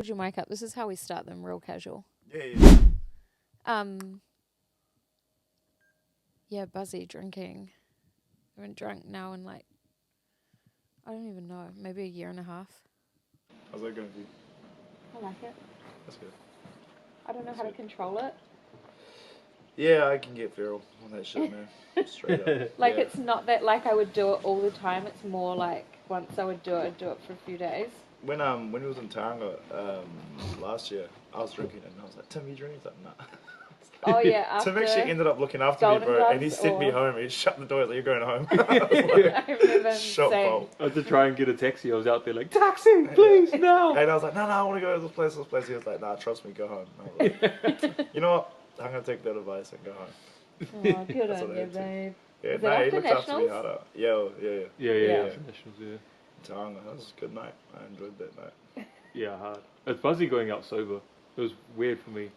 Hold your mic up. This is how we start them, real casual. Yeah. Yeah, Buzzy drinking. I haven't drunk now in like, I don't even know, maybe a year and a half. How's that going for you? I like it. That's good. I don't know how to control it. Yeah, I can get feral on that shit, man. Straight up. Like, yeah. it's not that like I would do it all the time. It's more like once I would do it, I'd do it for a few days. When we was in Tauranga last year, I was drinking and I was like, Tim, you drinking? He's like, nah. Oh yeah, after Tim actually ended up looking after me, Golden bro, and he Gloves sent me or- home. He shut the door. He's like, you're going home. I remember Shot saying, bolt. I had to try and get a taxi. I was out there like, taxi, please, no. And I was like, no, I want to go to this place. He was like, nah, trust me, go home. I was like, you know what? I'm going to take that advice and go home. oh, good That's on what you, I did. babe. Yeah, Is it no, he after looked after me Nationals? harder. Yeah. Yeah. Nationals, yeah. Tauranga, that was a good night. I enjoyed that night. Yeah, hard. It's Buzzy going out sober. It was weird for me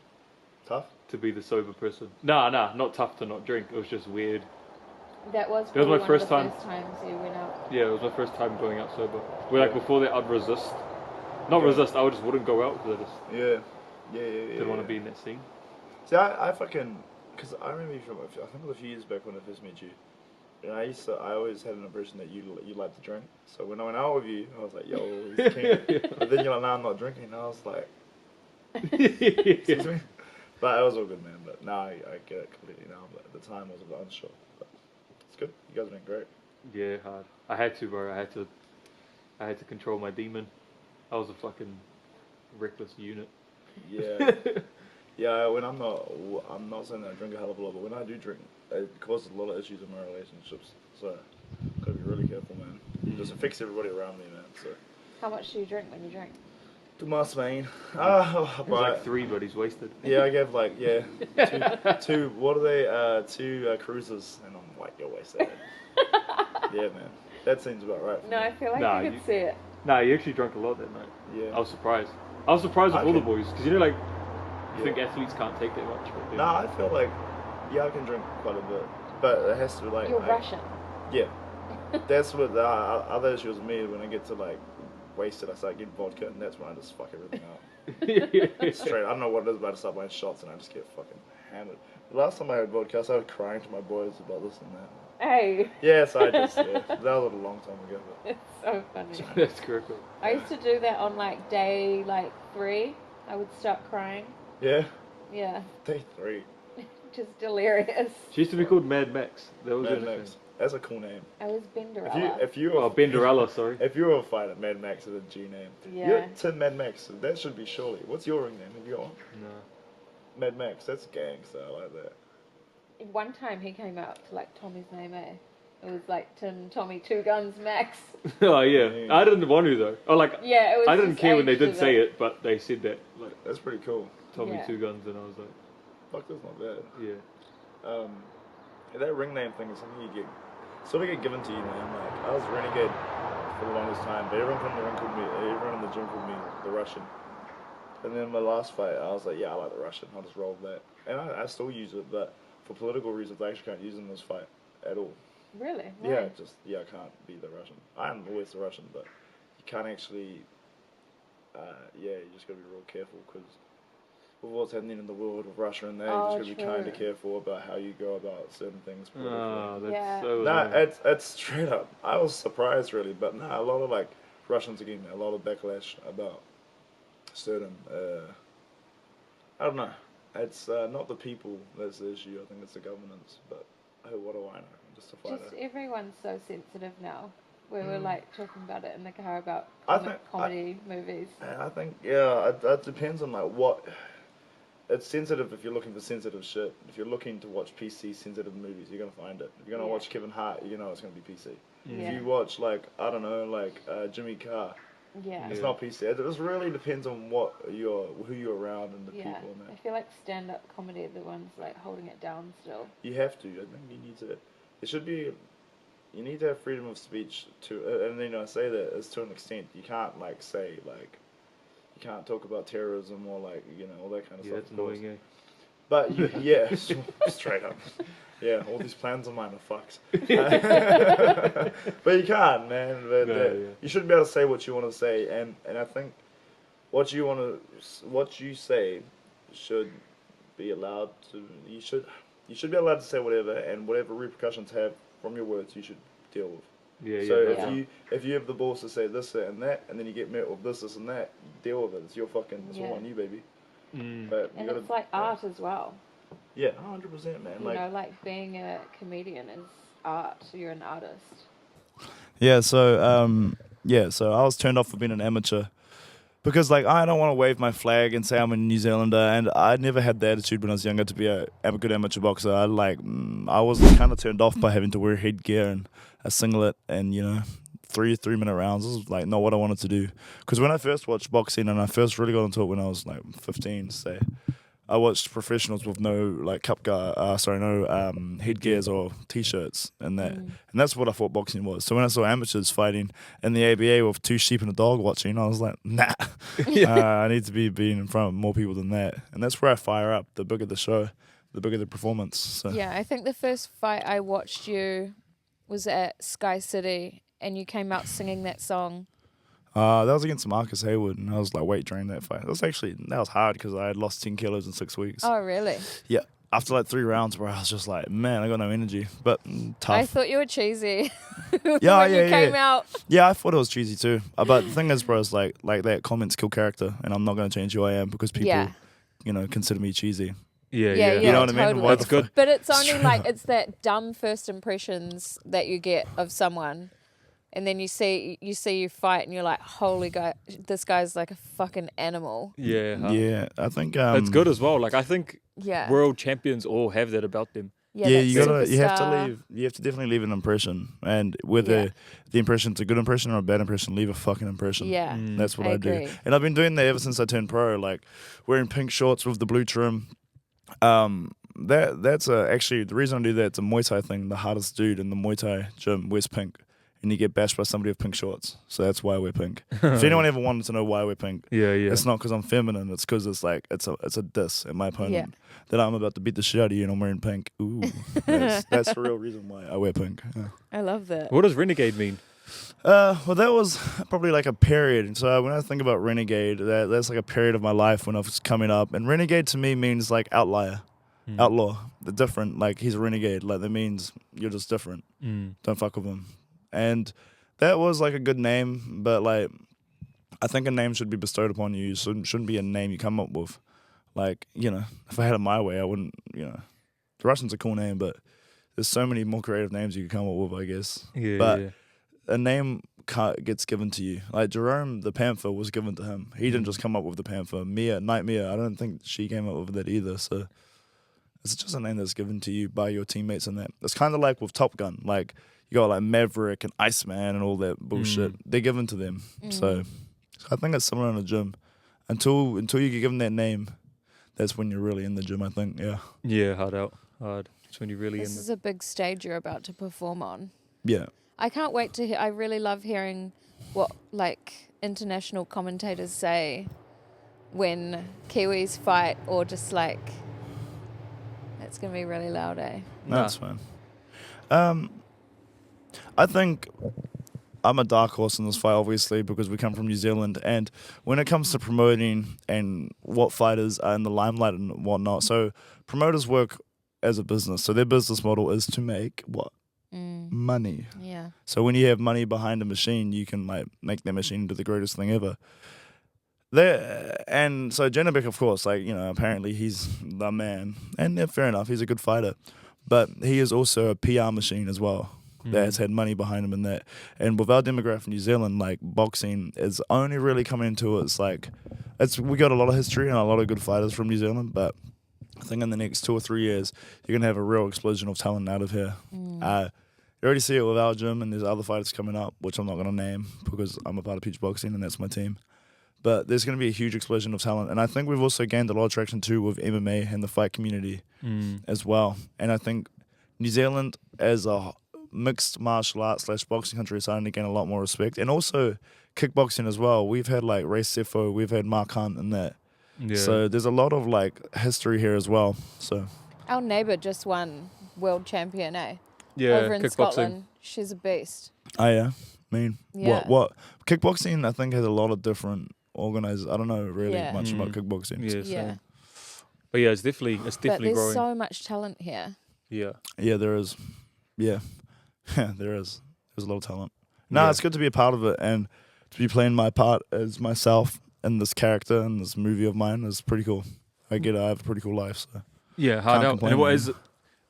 Tough? to be the sober person. Nah, not tough to not drink. It was just weird. That was It was probably my one first of the time. first times you went out. Yeah, it was my first time going out sober. Like Yeah. before that, I'd resist. Not Yeah. resist. I just wouldn't go out because I just Yeah. didn't want to be in that scene. See, I fucking, because I remember you from, I think it was a few years back when I first met you. And I always had an impression that you like to drink. So when I went out with you, I was like, yo, he's king. But then you're like, nah, I'm not drinking. And I was like, excuse me? But it was all good, man. But now I get it completely now. But at the time, I was a bit unsure. But it's good. You guys are doing great. Yeah, hard. I had to, bro. I had to control my demon. I was a fucking reckless unit. Yeah. Yeah, when I'm not saying that I drink a hell of a lot, but when I do drink, it causes a lot of issues in my relationships. So, gotta be really careful, man. It just affects everybody around me, man. So, How much do you drink when you drink? too much, man. It was like 3, but he's wasted. Yeah, I gave like two. What are they? Two cruises, and I'm like, you're wasted. Yeah, man. That seems about right. For No, me. I feel like Nah, I could see it. Nah, you actually drank a lot that night. Yeah. I was surprised. I was surprised with all the Okay. boys because you know, like, you Yeah. think athletes can't take that much. But Nah, I feel like I can drink quite a bit, but it has to be like. You're Russian. Yeah. That's what the other issue with me when I get to like wasted. I start getting vodka, and that's when I just fuck everything up. Straight. I don't know what it is, but I just start buying shots, and I just get fucking hammered. The last time I had vodka, I started crying to my boys about this and that. Hey, Yes, I just. Yeah, that was a long time ago. But it's so funny. That's correct. I used to do that on like day 3. I would start crying. yeah, Yeah, day 3. just delirious. She used to be called Mad Max. That was Mad her Max. nickname. That's a cool name. I was Benderella. If you were Oh, Benderella, sorry. if you were a fighter, Mad Max is a G name. Yeah. You're Tim Mad Max. So that should be surely. What's your ring name? Have you got one? No. Mad Max. That's gangster. I like that. One time he came out to like Tommy's name, eh? It was like Tim, Tommy, 2 Guns, Max. Oh yeah. Yeah. I didn't want to though. Oh, like Yeah, it was. I didn't just care when they aged did with say it. it, but they said that. Like That's pretty cool. Tommy Yeah. 2 Guns, and I was like, Fuck, that's not bad. yeah. That ring name thing is something you get sort of get given to you, man. Like I was renegade for the longest time, but everyone in the gym called me the Russian. And then my last fight, I was like, yeah, I like the Russian. I'll just roll with that. And I still use it, but for political reasons, I actually can't use it in this fight at all. Really? Yeah, Why? I can't be the Russian. I'm always the Russian, but you can't actually. You just gotta be real careful because with what's happening in the world of Russia and that, Oh, you just gotta be kind true. of careful about how you go about certain things. politically. Oh, that's Yeah. so. Nah, annoying. it's straight up. I was surprised really, but nah, a lot of like Russians are getting a lot of backlash about certain. I don't know. It's not the people that's the issue. I think it's the governance. But what do I know? I'm just a fighter. Just everyone's so sensitive now. We were like talking about it in the car about I think- comedy movies. And I think it depends on like what. It's sensitive if you're looking for sensitive shit. If you're looking to watch PC sensitive movies, you're gonna find it. If you're gonna Yeah. watch Kevin Hart, you know it's gonna be PC. Yeah. If you watch like I don't know, like Jimmy Carr, Yeah. it's Yeah. not PC. It just really depends on who you're around and the Yeah. people and I that. feel like stand-up comedy are the ones like holding it down still. You have to. I think you need to. It should be. You need to have freedom of speech to, and I say that is to an extent. You can't like say like, you can't talk about terrorism or like all that kind of Yeah, stuff. that's of course. annoying. But yeah, straight up. Yeah, all these plans of mine are fucked. But you can't, man. But, No, yeah. You shouldn't be able to say what you want to say, and I think what you say should be allowed to. You should be allowed to say whatever, and whatever repercussions have from your words, you should deal with. Yeah, So yeah. if you have the balls to say this, that, and that, and then you get met with this, and that, deal with it. It's your fucking. It's all on you, baby. But And you it's like art as well. Yeah, 100%, man. You know, like being a comedian is art. You're an artist. Yeah, so I was turned off for being an amateur because like I don't want to wave my flag and say I'm a New Zealander, and I never had the attitude when I was younger to be a good amateur boxer. I was kind of turned off by having to wear headgear and a singlet and 3-minute rounds. This was like not what I wanted to do. Because when I first watched boxing and I first really got into it when I was like 15, say, I watched professionals with no like headgears or t-shirts and that, and that's what I thought boxing was. So when I saw amateurs fighting in the ABA with 2 sheep and a dog watching, I was like, nah, I need to be being in front of more people than that, and that's where I fire up. The bigger the show, the bigger the performance. So. Yeah, I think the first fight I watched you was at Sky City, and you came out singing that song. That was against Marcus Hayward, and I was like weight training that fight. That was hard because I had lost 10 kilos in 6 weeks. Oh, really? Yeah. After like 3 rounds, where I was just like, man, I got no energy. But tough. I thought you were cheesy. Yeah, when you came out. Yeah, I thought it was cheesy too. But the thing is, bro, is like that comments kill character, and I'm not gonna change who I am because people, consider me cheesy. Yeah. You know what I mean? Totally. That's good. But it's only like it's that dumb first impressions that you get of someone. And then you see you fight, and you're like, "Holy God, this guy's like a fucking animal." Yeah. Yeah, I think That's good as well. Like I think Yeah. world champions all have that about them. Yeah, that you have to superstar. leave. You have to definitely leave an impression, and whether the impression's a good impression or a bad impression, leave a fucking impression. Yeah, That's what I do, agree. and I've been doing that ever since I turned pro. Like wearing pink shorts with the blue trim. That's actually the reason I do that. It's a Muay Thai thing. The hardest dude in the Muay Thai gym wears pink, and you get bashed by somebody with pink shorts. So that's why I wear pink. If anyone ever wanted to know why I wear pink, Yeah. it's not because I'm feminine. It's because it's like it's a diss at my opponent that I'm about to beat the shit out of you, and I'm wearing pink. Ooh, that's the real reason why I wear pink. Yeah. I love that. What does renegade mean? Well, that was probably like a period. So when I think about renegade, that's like a period of my life when I was coming up. And renegade to me means like outlier, outlaw, the different. Like he's a renegade. Like that means you're just different. Don't fuck with him. And that was like a good name, but like I think a name should be bestowed upon you. Shouldn't be a name you come up with. Like, if I had it my way, I wouldn't, the Russian's a cool name, but there's so many more creative names you could come up with, I guess. Yeah. But a name gets given to you. Like Jerome the Panther was given to him. He didn't just come up with the Panther. Nightmare, I don't think she came up with that either. So it's just a name that's given to you by your teammates and that. It's kind of like with Top Gun. Like you got like Maverick and Iceman and all that bullshit. They're given to them. So I think it's similar in the gym. Until you get given that name, that's when you're really in the gym, I think. Yeah. Yeah, hard. It's when you're really This in is a big stage you're about to perform on. Yeah. I can't wait to hear. I really love hearing what like international commentators say when Kiwis fight, or just like it's gonna be really loud, eh? That's fine. I think I'm a dark horse in this fight, obviously, because we come from New Zealand. And when it comes to promoting and what fighters are in the limelight and whatnot, so promoters work as a business. So their business model is to make what? Money. Yeah. So when you have money behind a machine, you can like make that machine into the greatest thing ever. And so Janabek, of course, apparently he's the man. And fair enough, he's a good fighter. But he is also a PR machine as well. That's had money behind him in that. And with our demographic in New Zealand, like boxing is only really coming into it. We got a lot of history and a lot of good fighters from New Zealand, but I think in the next 2 or 3 years, you're going to have a real explosion of talent out of here. You already see it with our gym, and there's other fighters coming up, which I'm not going to name because I'm a part of Peach Boxing and that's my team. But there's going to be a huge explosion of talent. And I think we've also gained a lot of traction too with MMA and the fight community as well. And I think New Zealand as a mixed martial arts / boxing country is starting to gain a lot more respect. And also kickboxing as well. We've had like Ray Sefo, we've had Mark Hunt and that. Yeah. So there's a lot of like history here as well. So Our neighbour just won world champion, eh? Yeah, Over in kickboxing. Scotland. She's a beast. yeah. I mean, Yeah. what kickboxing I think has a lot of different organized. I don't know really Yeah. much about kickboxing. Yeah, Yeah. same. But yeah, it's But definitely there's growing. so much talent here. Yeah. Yeah, there is. Yeah, there is. There's a lot of talent. No, Yeah. it's good to be a part of it and to be playing my part as myself in this character in this movie of mine is pretty cool. I have a pretty cool life. So Yeah, hard Can't out. complain, And what man.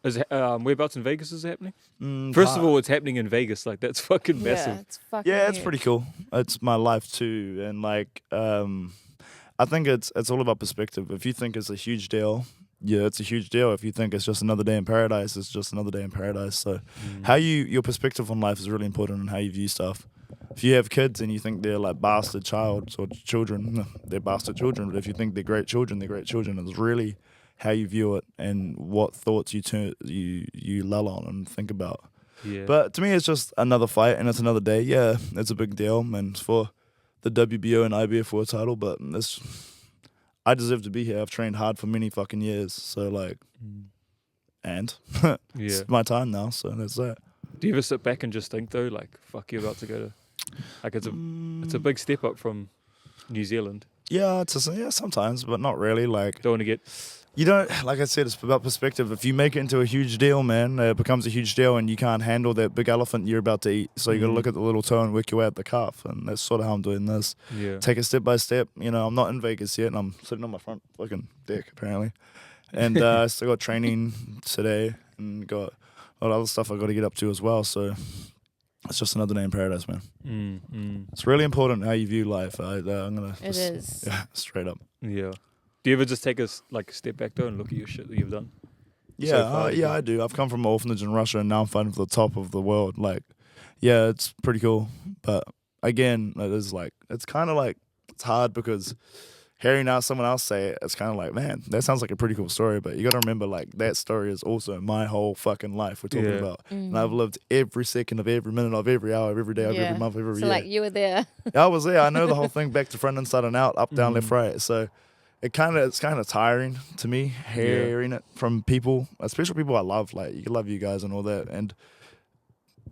is whereabouts in Vegas is it happening? First of all, it's happening in Vegas. Like that's fucking Yeah, massive. it's fucking yeah, it's huge. pretty cool. It's my life too, and like I think it's all about perspective. If you think it's a huge deal, yeah, it's a huge deal. If you think it's just another day in paradise, it's just another day in paradise. So how your perspective on life is really important and how you view stuff. If you have kids and you think they're like bastard childs or children, they're bastard children. But if you think they're great children, they're great children. It's really how you view it and what thoughts you lull on and think about. Yeah. But to me, it's just another fight and it's another day. Yeah, it's a big deal, and it's for the WBO and IBF world title. But I deserve to be here. I've trained hard for many fucking years. So like, and yeah. it's my time now. So that's that. Do you ever sit back and just think though, like, fuck, you're about to go to, like, it's a big step up from New Zealand. Yeah, sometimes, but not really. Like, Don't want to get. you don't, like I said, it's about perspective. If you make it into a huge deal, man, it becomes a huge deal and you can't handle that big elephant you're about to eat. So you got to look at the little toe and work your way at the calf. And that's sort of how I'm doing this. Yeah. Take it step by step. You know, I'm not in Vegas yet and I'm sitting on my front fucking deck, apparently. And I still got training today and got a lot of other stuff I got to get up to as well. So it's just another day in paradise, man. It's really important how you view life. I'm going to It is. Yeah, straight up. Yeah. Do you ever just take a step back though and look at your shit that you've done? Yeah, far, yeah, I do. I've come from an orphanage in Russia, and now I'm fighting for the top of the world. Like, yeah, it's pretty cool. But again, it's kind of like it's hard because hearing now someone else say it, it's kind of like, man, that sounds like a pretty cool story. But you got to remember, like, that story is also my whole fucking life we're talking about, and I've lived every second of every minute of every hour of every day of every month of every So year. like you were there. I was there. I know the whole thing back to front, inside, and out, up, down, left, right. So. It's kind of tiring to me hearing it from people, especially people I love. Like, you love you guys and all that, and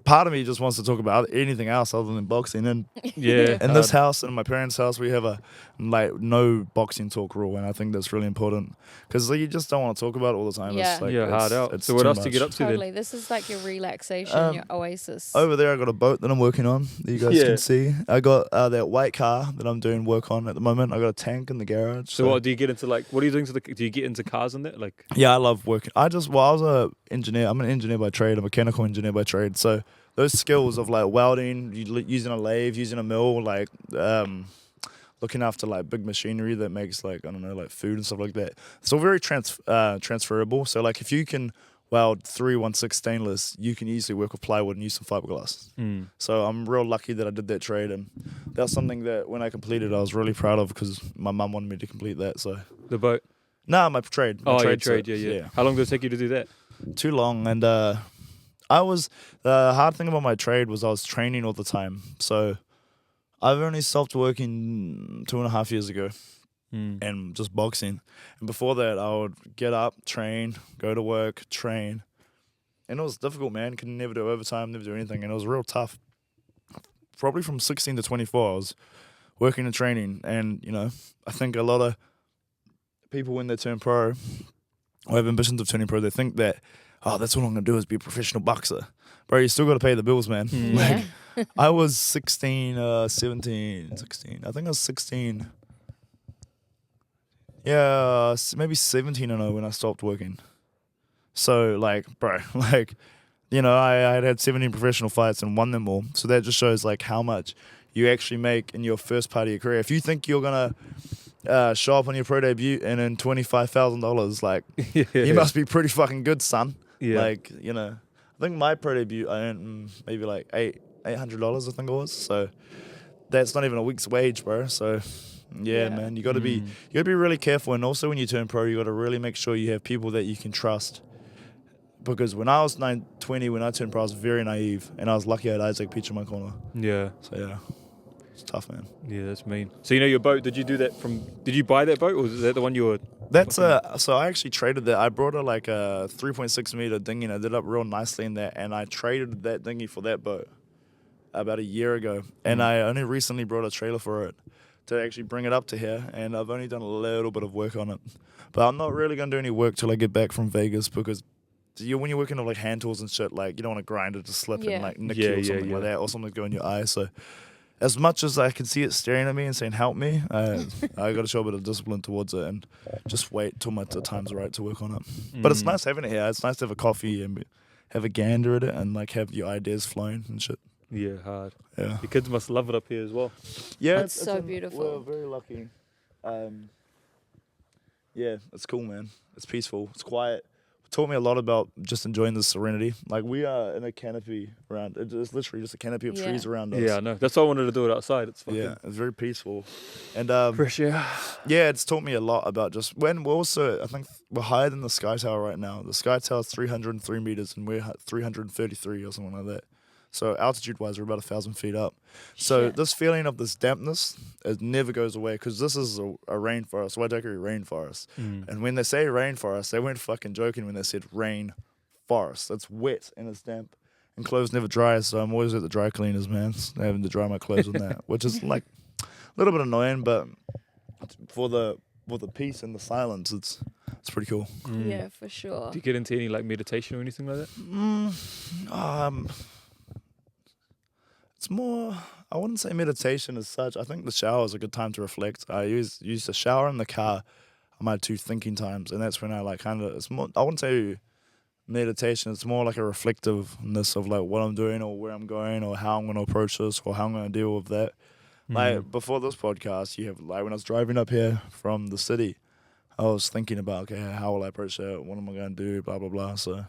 part of me just wants to talk about anything else other than boxing. And Yeah. in this house, in my parents' house, we have a no boxing talk rule, and I think that's really important because you just don't want to talk about it all the time. Yeah. It's like, Hard out. It's So what too else do you get much. up to Totally. then? This is like your relaxation, your oasis. Over there, I got a boat that I'm working on that you guys can see. I got that white car that I'm doing work on at the moment. I got a tank in the garage. So what do you get into? Like, what are you doing to do you get into cars and that? Like, Yeah, I love working. I was an engineer. I'm an engineer by trade, a mechanical engineer by trade. So those skills of like welding, using a lathe, using a mill, like looking after like big machinery that makes like, I don't know, like food and stuff like that. It's all very transferable. So like if you can weld 316 stainless, you can easily work with plywood and use some fiberglass. So I'm real lucky that I did that trade, and that's something that when I completed, I was really proud of because my mum wanted me to complete that. So the boat. nah, my trade. My Trade. set, Yeah. How long did it take you to do that? Too long, and the hard thing about my trade was I was training all the time. So I've only stopped working 2.5 years ago and just boxing. And before that, I would get up, train, go to work, train. And it was difficult, man. Could never do overtime, never do anything. And it was real tough. Probably from 16 to 24, I was working and training. And, you know, I think a lot of people when they turn pro or have ambitions of turning pro, they think that, oh, that's all I'm going to do is be a professional boxer. Bro, you still got to pay the bills, man. Like, I was 16. I think I was 16. Yeah, maybe 17 when I stopped working. So, like, bro, like, you know, I had 17 professional fights and won them all. So that just shows, like, how much you actually make in your first part of your career. If you think you're going to show up on your pro debut and earn $25,000, like, you must be pretty fucking good, son. Yeah. Like, you know, I think my pro debut, I earned maybe like $800, I think it was. So that's not even a week's wage, bro. So yeah. Man, you got to be really careful. And also when you turn pro, you got to really make sure you have people that you can trust. Because when I was 20, when I turned pro, I was very naive, and I was lucky I had Isaac Peach in my corner. Yeah. So yeah, it's tough, man. Yeah, that's mean. So you know your boat? Did you buy that boat, or was that the one you were? That's so I actually traded that. I brought like a 3.6 meter dinghy, and I did up real nicely in that, and I traded that dinghy for that boat about a year ago, and I only recently brought a trailer for it. to actually bring it up to here, and I've only done a little bit of work on it. But I'm not really gonna do any work till I get back from Vegas, because when you're working on like hand tools and shit, like you don't want to grind it to slip and like nick you or something like that, or something go in your eye. So as much as I can see it staring at me and saying help me, I got to show a bit of discipline towards it and just wait till the time's right to work on it. But it's nice having it here. It's nice to have a coffee and have a gander at it and like have your ideas flowing and shit. Yeah, hard. Yeah. The kids must love it up here as well. Yeah, It's so beautiful. We're very lucky. Yeah, it's cool, man. It's peaceful. It's quiet. It taught me a lot about just enjoying the serenity. Like, we are in a canopy around. It's literally just a canopy of trees around us. Yeah, I know. That's why I wanted to do it outside. It's fucking It's very peaceful. And fresh air. yeah, it's taught me a lot about just when we're also, I think we're higher than the Sky Tower right now. The Sky Tower is 303 meters and we're 333 or something like that. So altitude-wise, we're about 1,000 feet up. So this feeling of this dampness, it never goes away, because this is a rainforest, Waidakere rainforest. And when they say rainforest, they weren't fucking joking when they said rain forest. It's wet and it's damp, and clothes never dry. So I'm always at the dry cleaners, man, having to dry my clothes on that, which is like a little bit annoying, but for the peace and the silence, it's pretty cool. Yeah, for sure. Do you get into any like meditation or anything like that? It's more, I wouldn't say meditation as such. I think the shower is a good time to reflect. I use the shower and the car are my two thinking times, and that's when I like kind of, it's more, I wouldn't say meditation, it's more like a reflectiveness of like what I'm doing or where I'm going or how I'm going to approach this or how I'm going to deal with that. Like before this podcast, you have like when I was driving up here from the city, I was thinking about, okay, how will I approach that? What am I going to do? Blah, blah, blah. So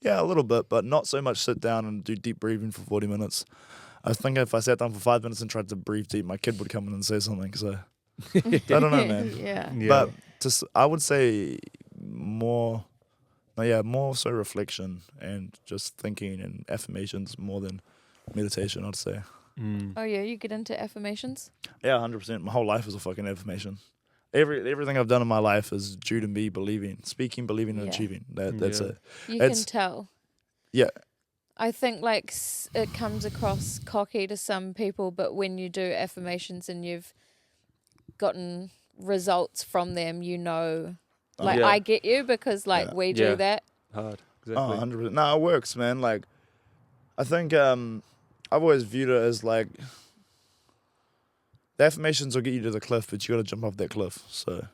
yeah, a little bit, but not so much sit down and do deep breathing for 40 minutes. I think if I sat down for 5 minutes and tried to breathe deep, my kid would come in and say something. So I don't know, man. Yeah. But just, I would say more so reflection and just thinking and affirmations more than meditation, I'd say. Oh yeah, you get into affirmations? Yeah, 100%. My whole life is a fucking affirmation. Everything I've done in my life is due to me believing, speaking, believing, and achieving. That's it. You can tell. Yeah. I think like it comes across cocky to some people, but when you do affirmations and you've gotten results from them, you know, like I get you, because like we do that. Hard. Oh, Exactly. 100%. No, it works, man. Like, I think I've always viewed it as like, the affirmations will get you to the cliff, but you got to jump off that cliff. So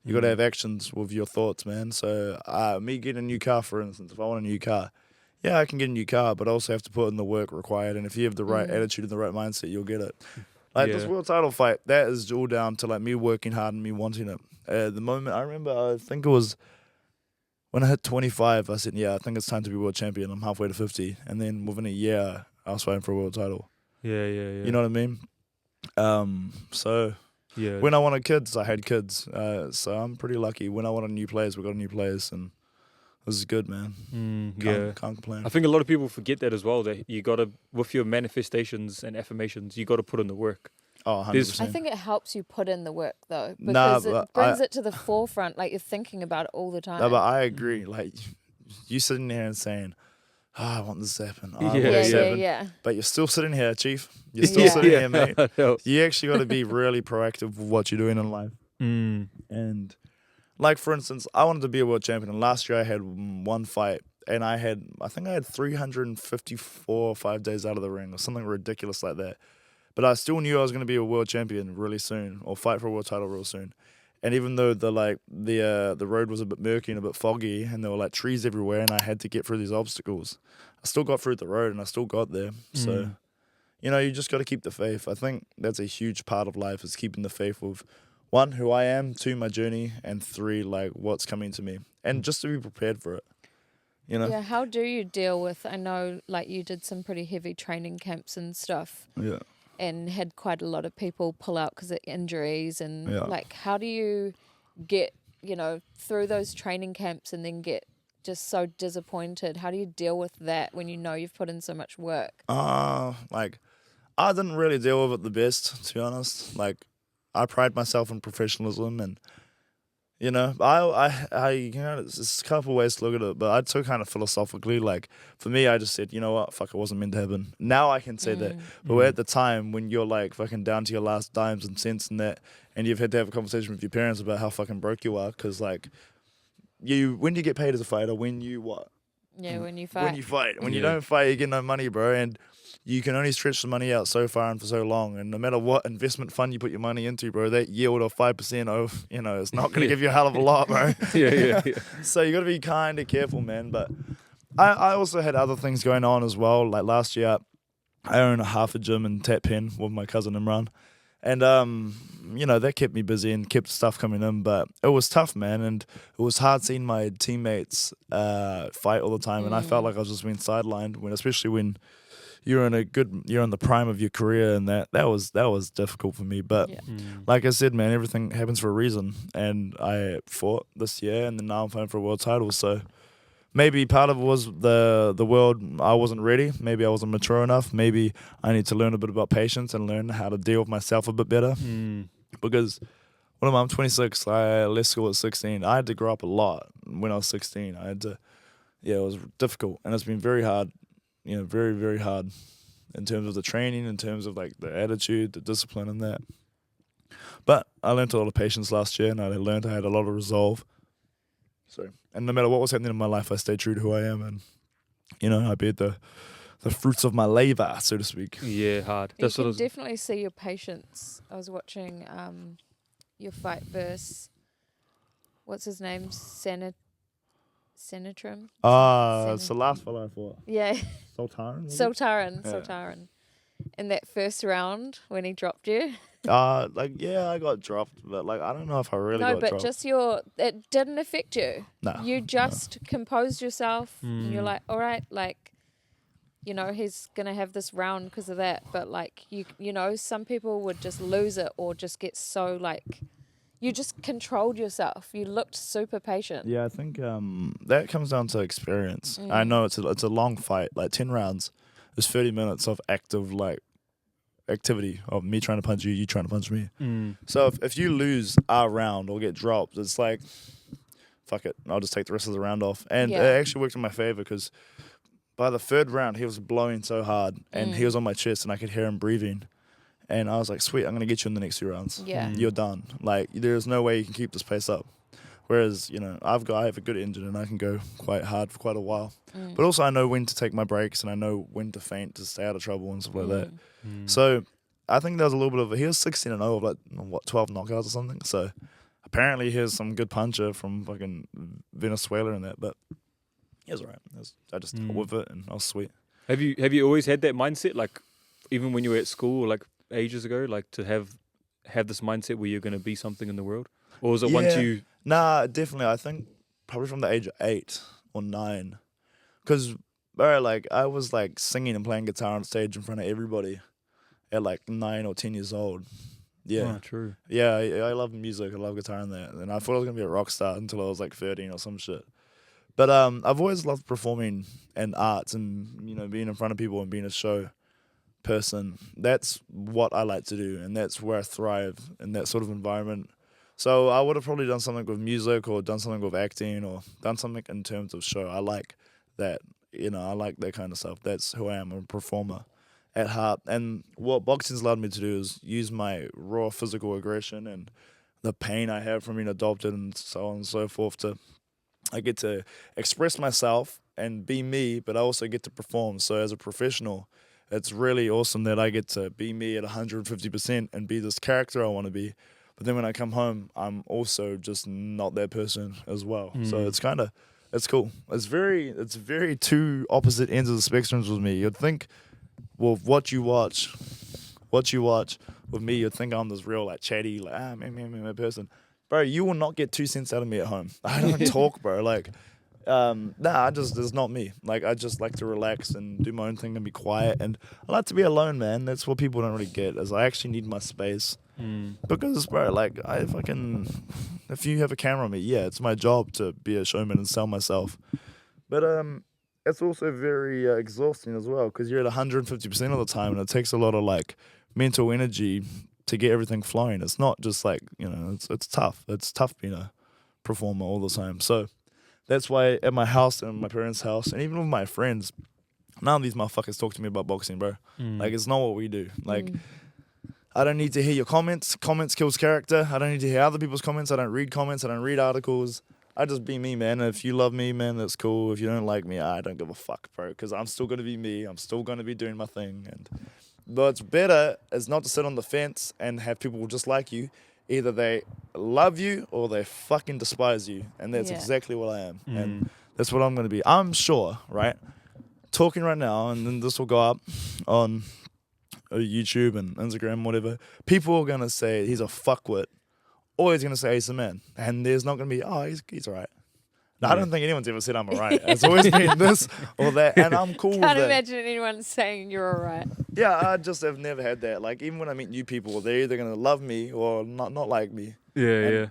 you got to have actions with your thoughts, man. So me getting a new car, for instance, if I want a new car, yeah, I can get a new car, but I also have to put in the work required. And if you have the right attitude and the right mindset, you'll get it. Like this world title fight, that is all down to like me working hard and me wanting it. The moment I remember, I think it was when I hit 25, I said, yeah, I think it's time to be world champion. I'm halfway to 50. And then within a year, I was fighting for a world title. Yeah. You know what I mean? So when I wanted kids, I had kids. So I'm pretty lucky. When I wanted new players, we got new players, and this is good, man. Can't complain. I think a lot of people forget that as well, that you got to, with your manifestations and affirmations, you got to put in the work. Oh, 100%. I think it helps you put in the work though, because it brings it to the forefront. Like you're thinking about it all the time. No, but I agree. Like you sitting there and saying, I want this to happen. I want Yeah, this to yeah, happen. yeah. But you're still sitting here, Chief. You're still sitting here, mate. You actually got to be really proactive with what you're doing in life. And like, for instance, I wanted to be a world champion. And last year I had one fight. And I think I had 354 5 days out of the ring or something ridiculous like that. But I still knew I was going to be a world champion really soon, or fight for a world title real soon. And even though the road was a bit murky and a bit foggy, and there were like trees everywhere, and I had to get through these obstacles, I still got through the road and I still got there. So, you know, you just got to keep the faith. I think that's a huge part of life, is keeping the faith with 1, who I am, 2, my journey, and 3, like what's coming to me, and just to be prepared for it. You know? Yeah. How do you deal with? I know, like you did some pretty heavy training camps and stuff. Yeah. And had quite a lot of people pull out because of injuries, and like, how do you get, you know, through those training camps and then get just so disappointed? How do you deal with that when you know you've put in so much work? Like, I didn't really deal with it the best, to be honest. Like, I pride myself in professionalism, and You know, you know, it's a couple ways to look at it, but I took kind of philosophically, like, for me, I just said, you know what, fuck, it wasn't meant to happen. Now I can say that, but at the time when you're like fucking down to your last dimes and cents and that, and you've had to have a conversation with your parents about how fucking broke you are, because like, when you get paid as a fighter, when you what? Yeah, when you fight. When you fight. When you Yeah. don't fight, you get no money, bro. And you can only stretch the money out so far and for so long. And no matter what investment fund you put your money into, bro, that yield of 5%, you know, it's not going to give you a hell of a lot, bro. yeah. So you got to be kind of careful, man. But I also had other things going on as well. Like last year, I own a half a gym in Tat Pen with my cousin Imran. And, you know, that kept me busy and kept stuff coming in. But it was tough, man. And it was hard seeing my teammates fight all the time. And I felt like I was just being sidelined, especially when you're in the prime of your career. And that was difficult for me. But like I said, man, everything happens for a reason. And I fought this year, and then now I'm fighting for a world title. So maybe part of it was the world. I wasn't ready. Maybe I wasn't mature enough. Maybe I need to learn a bit about patience and learn how to deal with myself a bit better. Because I'm 26. I left school at 16. I had to grow up a lot when I was 16. It was difficult, and it's been very hard. You know, very, very hard in terms of the training, in terms of like the attitude, the discipline, and that. But I learned a lot of patience last year, and I learned I had a lot of resolve. So, and no matter what was happening in my life, I stayed true to who I am, and you know, I bear the fruits of my labor, so to speak. Yeah, hard. You That's what I can was. definitely see your patience. I was watching your fight versus, what's his name? Senatrim? It's the last fellow I fought. Yeah. Sultan. Sultaran. In that first round when he dropped you. I got dropped, but like I don't know if I really got dropped. Just it didn't affect you. No. You just composed yourself and you're like, all right, like, you know, he's going to have this round because of that. But like, you know, some people would just lose it or just get so like, you just controlled yourself. You looked super patient. Yeah, I think that comes down to experience. I know it's a long fight, like 10 rounds. There's 30 minutes of active like activity of me trying to punch you, you trying to punch me. So if you lose our round or get dropped, it's like, fuck it, I'll just take the rest of the round off. And it actually worked in my favor because by the third round, he was blowing so hard and he was on my chest and I could hear him breathing. And I was like, sweet, I'm going to get you in the next 2 rounds. Yeah. You're done. Like, there's no way you can keep this pace up. Whereas, you know, I have a good engine and I can go quite hard for quite a while. But also I know when to take my breaks and I know when to feint to stay out of trouble and stuff like that. So I think there was a little bit he was 16-0 of like, 12 knockouts or something. So apparently he was some good puncher from fucking Venezuela and that. But he was all right. I just dealt with it and I was sweet. Have you always had that mindset, like even when you were at school, like ages ago, like to have this mindset where you're going to be something in the world? Or was it once you... Nah, definitely. I think probably from the age of 8 or 9. Because, bro, like, I was, like, singing and playing guitar on stage in front of everybody at, like, 9 or 10 years old. Yeah. Oh, true. Yeah, I love music. I love guitar and that. And I thought I was going to be a rock star until I was, like, 13 or some shit. But I've always loved performing and arts and, you know, being in front of people and being a show person. That's what I like to do, and that's where I thrive in that sort of environment. So I would have probably done something with music or done something with acting or done something in terms of show. I like that, you know, I like that kind of stuff. That's who I am, I'm a performer at heart. And what boxing's allowed me to do is use my raw physical aggression and the pain I have from being adopted and so on and so forth I get to express myself and be me, but I also get to perform. So as a professional, it's really awesome that I get to be me at 150% and be this character I want to be. But then when I come home, I'm also just not that person as well. So it's cool. It's very two opposite ends of the spectrums with me. You'd think, well, what you watch with me, you'd think I'm this real like chatty, like man person. Bro, you will not get 2 cents out of me at home. I don't talk, bro. Like, it's not me. Like, I just like to relax and do my own thing and be quiet. And I like to be alone, man. That's what people don't really get, is I actually need my space. Because, bro, like, if you have a camera on me, yeah, it's my job to be a showman and sell myself. But it's also very exhausting as well, because you're at 150% of the time, and it takes a lot of, like, mental energy to get everything flowing. It's not just like, you know, it's tough. It's tough being a performer all the time. So that's why at my house and my parents' house and even with my friends, none of these motherfuckers talk to me about boxing, bro. Like, it's not what we do. Like, I don't need to hear your comments. Comments kills character. I don't need to hear other people's comments. I don't read comments. I don't read articles. I just be me, man. If you love me, man, that's cool. If you don't like me, I don't give a fuck, bro. Because I'm still going to be me. I'm still going to be doing my thing. And what's better is not to sit on the fence and have people just like you. Either they love you or they fucking despise you. And that's exactly what I am. And that's what I'm going to be. I'm sure, right? Talking right now, and then this will go up on YouTube and Instagram, whatever. People are going to say he's a fuckwit. Or he's going to say he's a man. And there's not going to be, oh, he's all right. No, I don't think anyone's ever said I'm all right. It's always been this or that. And I'm cool with that. Can't imagine anyone saying you're all right. Yeah, I just have never had that. Like, even when I meet new people, they're either going to love me or not like me. Yeah.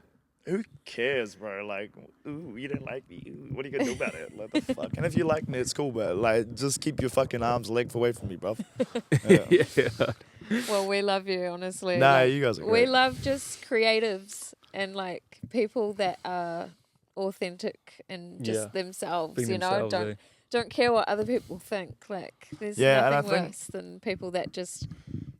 Who cares, bro? Like, ooh, you don't like me. Ooh, what are you going to do about it? Like, the fuck? And if you like me, it's cool, but, like, just keep your fucking arms length away from me, bro. Yeah. Well, we love you, honestly. Nah, Like, you guys are we great. love just creatives and like people that are authentic and just Yeah. themselves. Being You know, themselves, don't care what other people think. Like, there's Yeah, and I nothing think- worse than people that just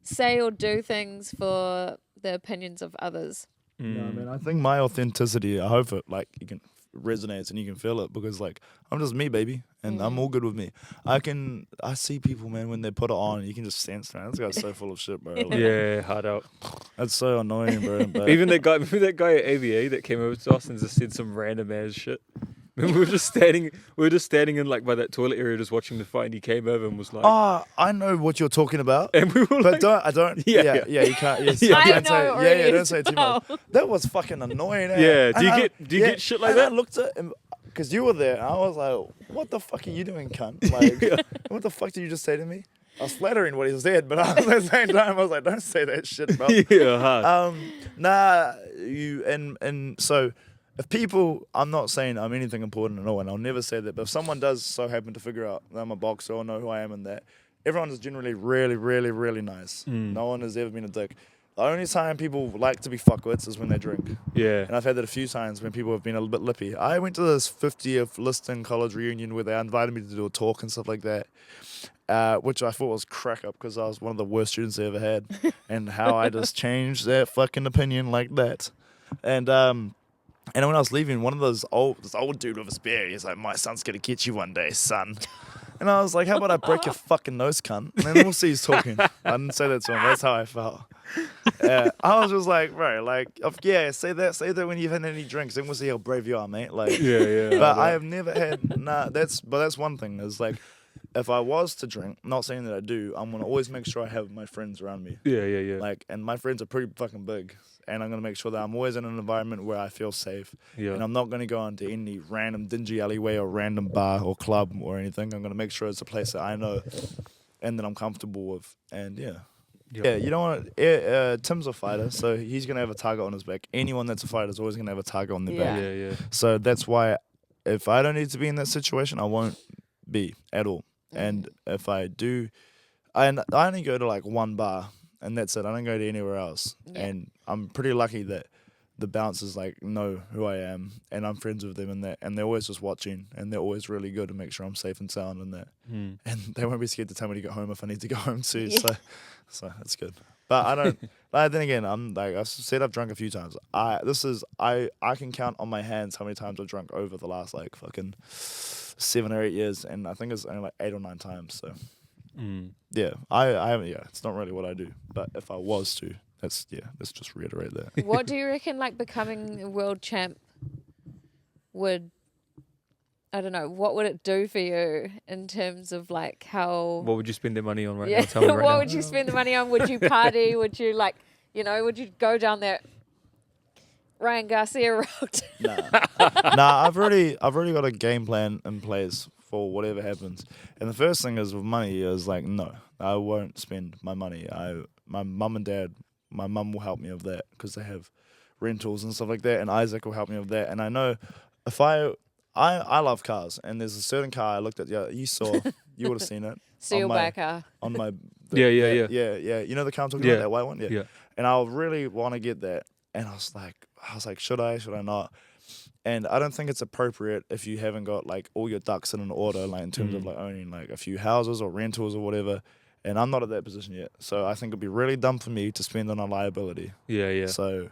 say or do things for the opinions of others. No, man, I think my authenticity, I hope it, like, you can resonates and you can feel it because, like, I'm just me, baby, and I'm all good with me. I see people, man, when they put it on, you can just sense, man, this guy's so full of shit, bro. Like, Yeah, hard out. That's so annoying, bro. But Even that guy, remember that guy at ABA that came over to us and just said some random ass shit? And we were just standing in like by that toilet area just watching the fight and he came over and was like, oh, I know what you're talking about. and we were But like, I don't. Yeah. Yeah, you can't. Yes, Yeah. I don't know say, already don't as say too much. well. That was fucking annoying. Yeah, do you And get- shit like and that? I looked at him because you were there. And I was like, "What the fuck are you doing, cunt? Like, what the fuck did you just say to me?" I was flattering what he said, but at the same time, I was like, "Don't say that shit, bro." yeah, hard. Nah, you and so. If people, I'm not saying I'm anything important at all, and I'll never say that, but if someone does so happen to figure out that I'm a boxer or know who I am and that, everyone is generally really, really, really nice. No one has ever been a dick. The only time people like to be fuckwits is when they drink. Yeah. And I've had that a few times when people have been a little bit lippy. I went to this 50th Liston College reunion where they invited me to do a talk and stuff like that, which I thought was crack up because I was one of the worst students they ever had, and how I just changed their fucking opinion like that. And when I was leaving, this old dude with a spear, he's like, "My son's gonna get you one day, son." And I was like, "How about I break your fucking nose, cunt?" And then we'll see who's talking. I didn't say that to him. That's how I felt. I was just like, bro, like, say that when you've had any drinks, then we'll see how brave you are, mate. Like, Yeah. but I have never had. That's one thing. Is like, if I was to drink, not saying that I do, I'm gonna always make sure I have my friends around me. Yeah. Like, and my friends are pretty fucking big, and I'm gonna make sure that I'm always in an environment where I feel safe. Yeah. And I'm not gonna go into any random dingy alleyway or random bar or club or anything. I'm gonna make sure it's a place that I know and that I'm comfortable with. And yeah, you don't want. Tim's a fighter, so he's gonna have a target on his back. Anyone that's a fighter is always gonna have a target on their back. Yeah. So that's why, if I don't need to be in that situation, I won't be at all. And if I do, I only go to like one bar, and that's it. I don't go to anywhere else. Yeah. And I'm pretty lucky that the bouncers like know who I am, and I'm friends with them, and they're always just watching, and they're always really good to make sure I'm safe and sound and that. And they won't be scared to tell me to go home if I need to go home too. Yeah. So that's good. But I don't. Then again, I'm like I said, I've drunk a few times. I can count on my hands how many times I've drunk over the last like fucking 7 or 8 years, and I think it's only like 8 or 9 times. So yeah, I haven't. Yeah, it's not really what I do. But if I was to, let's just reiterate that. What do you reckon, like, becoming a world champ would, I don't know, what would it do for you in terms of, like, how... What would you spend the money on right yeah, now? Tell me right what now. would you spend the money on? Would you party? Would you, like, would you go down that Ryan Garcia road? Nah, I've already got a game plan in place for whatever happens. And the first thing is with money is like, no, I won't spend my money. My mum and dad, my mum will help me with that because they have rentals and stuff like that, and Isaac will help me with that. And I know if I love cars, and there's a certain car I looked at. Yeah, you would have seen it. So you'll buy a car. On my Yeah. yeah. You know the car I'm talking Yeah. about, that white one. Yeah. And I really want to get that. And I was like, should I not? And I don't think it's appropriate if you haven't got like all your ducks in an order, like in terms of like owning like a few houses or rentals or whatever. And I'm not at that position yet, so I think it'd be really dumb for me to spend on a liability. Yeah. So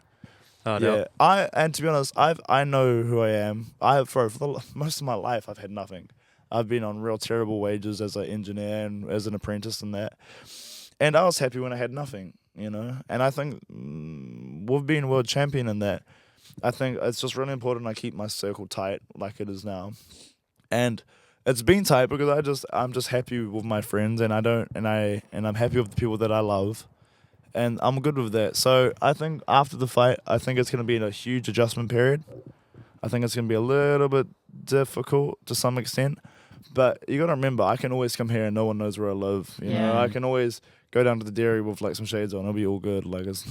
Oh, yeah, no. and to be honest, I know who I am. For most of my life, I've had nothing. I've been on real terrible wages as an engineer and as an apprentice and that. And I was happy when I had nothing, you know. And I think we've been world champion in that. I think it's just really important I keep my circle tight like it is now. And it's been tight because I'm just happy with my friends and I'm happy with the people that I love. And I'm good with that. So I think after the fight, I think it's going to be in a huge adjustment period. I think it's going to be a little bit difficult to some extent. But you got to remember, I can always come here and no one knows where I live. You know, I can always go down to the dairy with like some shades on. It'll be all good. Like it's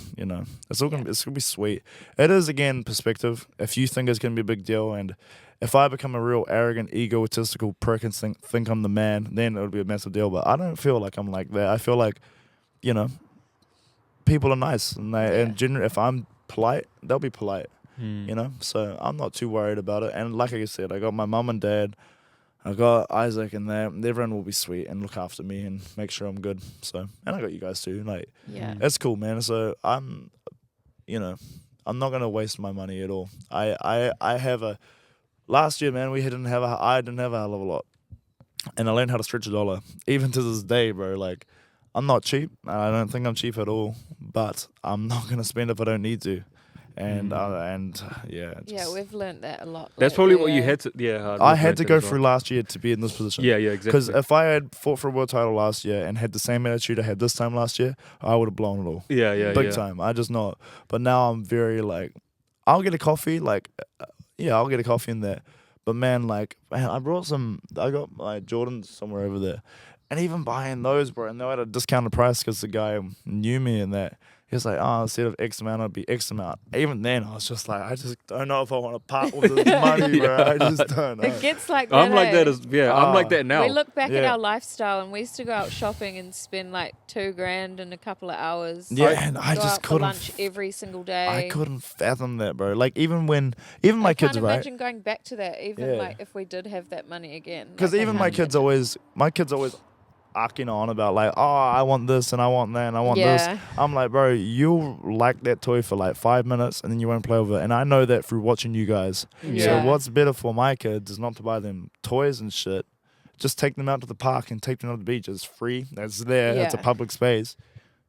all gonna it's gonna be sweet. It is again perspective. If you think it's gonna be a big deal, and if I become a real arrogant, egotistical prick and think I'm the man, then it would be a massive deal. But I don't feel like I'm like that. I feel like, you know, people are nice, and if I'm polite, they'll be polite. You know, so I'm not too worried about it. And like I said, I got my mum and dad. I got Isaac and there. Everyone will be sweet and look after me and make sure I'm good. So, and I got you guys too. Like, it's cool, man. So I'm not gonna waste my money at all. I have last year, man. I didn't have a hell of a lot, and I learned how to stretch $1. Even to this day, bro. Like, I'm not cheap. I don't think I'm cheap at all. But I'm not gonna spend if I don't need to. And we've learnt that a lot. That's probably what you had to. Yeah, I had to go through last year to be in this position. Yeah, exactly. Because if I had fought for a world title last year and had the same attitude I had this time last year, I would have blown it all. Big time. I just not. But now I'm very like, I'll get a coffee. Like, I'll get a coffee in there. But man, I got my Jordans somewhere over there, and even buying those, bro, and they were at a discounted price because the guy knew me and that. He was like, instead of X amount, it'd be X amount. Even then, I was just like, I just don't know if I want to part with this money, bro. I just don't know. It gets like that. I'm like that I'm like that now. We look back at our lifestyle and we used to go out shopping and spend like $2,000 in a couple of hours. Yeah, and I go just out couldn't. for lunch every single day. I couldn't fathom that, bro. Like even my kids, I can't right? imagine going back to that, even like if we did have that money again. Because like, even my kids always arcing on about like, I want this and I want that and I want this. I'm like, bro, you'll like that toy for like 5 minutes and then you won't play with it. And I know that through watching you guys. So what's better for my kids is not to buy them toys and shit. Just take them out to the park and take them to the beach. It's free. That's there. It's a public space.